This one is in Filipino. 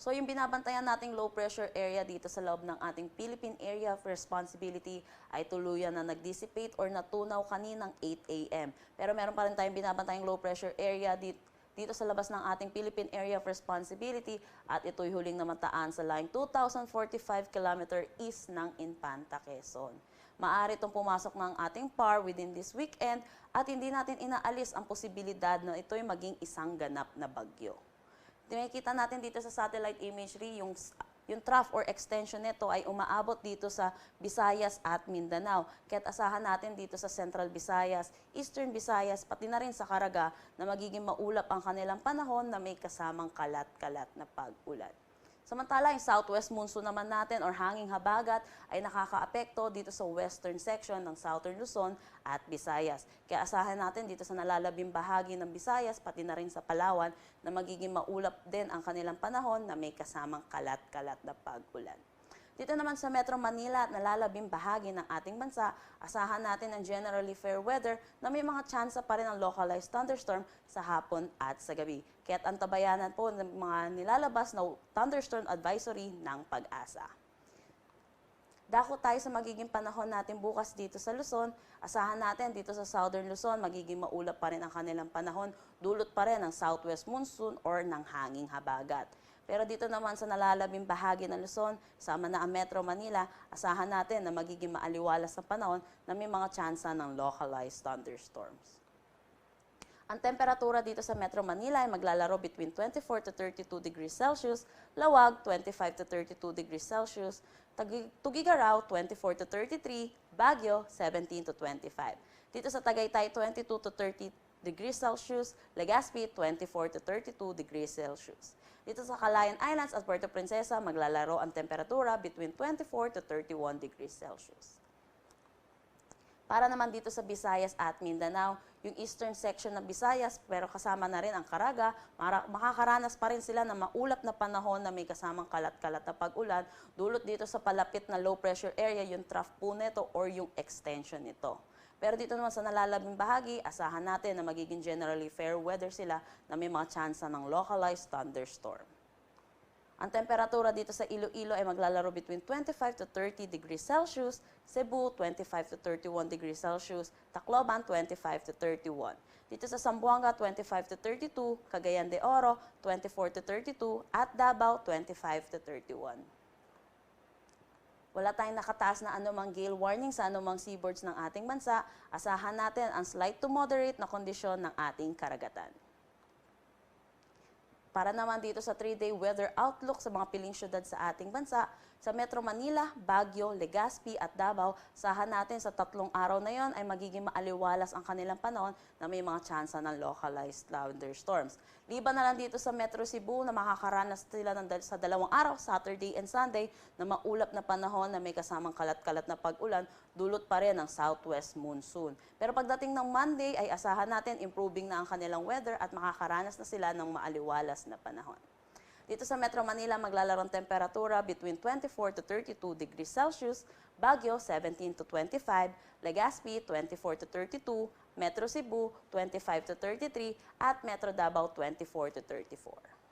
So yung binabantayan nating low pressure area dito sa loob ng ating Philippine Area of Responsibility ay tuluyan na nag-dissipate or natunaw kaninang 8 a.m. Pero meron pa rin tayong binabantayang low pressure area dito sa labas ng ating Philippine Area of Responsibility at ito'y huling namataan sa line 2,045 km east ng Infanta, Quezon. Maaari itong pumasok ng ating PAR within this weekend at hindi natin inaalis ang posibilidad na ito'y maging isang ganap na bagyo. Makikita natin dito sa satellite imagery, yung trough or extension nito ay umaabot dito sa Visayas at Mindanao. Kaya't asahan natin dito sa Central Visayas, Eastern Visayas, pati na rin sa Caraga na magiging maulap ang kanilang panahon na may kasamang kalat-kalat na pag-ulan. Samantala, yung southwest monsoon naman natin or hanging habagat ay nakakaapekto dito sa western section ng Southern Luzon at Visayas. Kaya asahan natin dito sa nalalabing bahagi ng Visayas, pati na rin sa Palawan, na magiging maulap din ang kanilang panahon na may kasamang kalat-kalat na pag-ulan. Dito naman sa Metro Manila at nalalabing bahagi ng ating bansa, asahan natin ang generally fair weather na may mga tsansa pa rin ng localized thunderstorm sa hapon at sa gabi. Kaya't antabayanan po ng mga nilalabas na thunderstorm advisory ng Pag-asa. Dako tayo sa magiging panahon natin bukas dito sa Luzon. Asahan natin dito sa Southern Luzon, magiging maulap pa rin ang kanilang panahon. Dulot pa rin ng southwest monsoon or ng hanging habagat. Pero dito naman sa nalalabing bahagi ng Luzon, sama na ang Metro Manila, asahan natin na magiging maaliwalas na panahon na may mga tsansa ng localized thunderstorms. Ang temperatura dito sa Metro Manila ay maglalaro between 24 to 32 degrees Celsius, Lawag 25 to 32 degrees Celsius, Tugigaraw 24 to 33, Baguio 17 to 25. Dito sa Tagaytay 22 to 30 degrees Celsius, Legazpi 24 to 32 degrees Celsius. Dito sa Calayan Islands at Puerto Princesa, maglalaro ang temperatura between 24 to 31 degrees Celsius. Para naman dito sa Visayas at Mindanao, yung eastern section ng Visayas, pero kasama na rin ang Caraga, makakaranas pa rin sila ng maulap na panahon na may kasamang kalat-kalat na pag-ulan, dulot dito sa palapit na low pressure area, yung trough po nito or yung extension nito. Pero dito naman sa nalalabing bahagi, asahan natin na magiging generally fair weather sila na may mga tsansa ng localized thunderstorm. Ang temperatura dito sa Iloilo ay maglalaro between 25 to 30 degrees Celsius, Cebu 25 to 31 degrees Celsius, Tacloban 25 to 31. Dito sa Zamboanga 25 to 32, Cagayan de Oro 24 to 32 at Davao 25 to 31. Wala tayong nakataas na anumang gale warning sa anumang seaboards ng ating bansa, asahan natin ang slight to moderate na kondisyon ng ating karagatan. Para naman dito sa 3-day weather outlook sa mga piling syudad sa ating bansa, sa Metro Manila, Baguio, Legazpi at Davao, asahan natin sa 3 araw na yon ay magiging maaliwalas ang kanilang panahon na may mga tsansa ng localized thunderstorms. Liban na lang dito sa Metro Cebu na makakaranas sila sa 2 araw, Saturday and Sunday, na maulap na panahon na may kasamang kalat-kalat na pag-ulan, dulot pa rin ng southwest monsoon. Pero pagdating ng Monday ay asahan natin improving na ang kanilang weather at makakaranas na sila ng maaliwalas na panahon. Dito sa Metro Manila, maglalarong temperatura between 24 to 32 degrees Celsius, Baguio 17 to 25, Legazpi 24 to 32, Metro Cebu 25 to 33, at Metro Davao 24 to 34.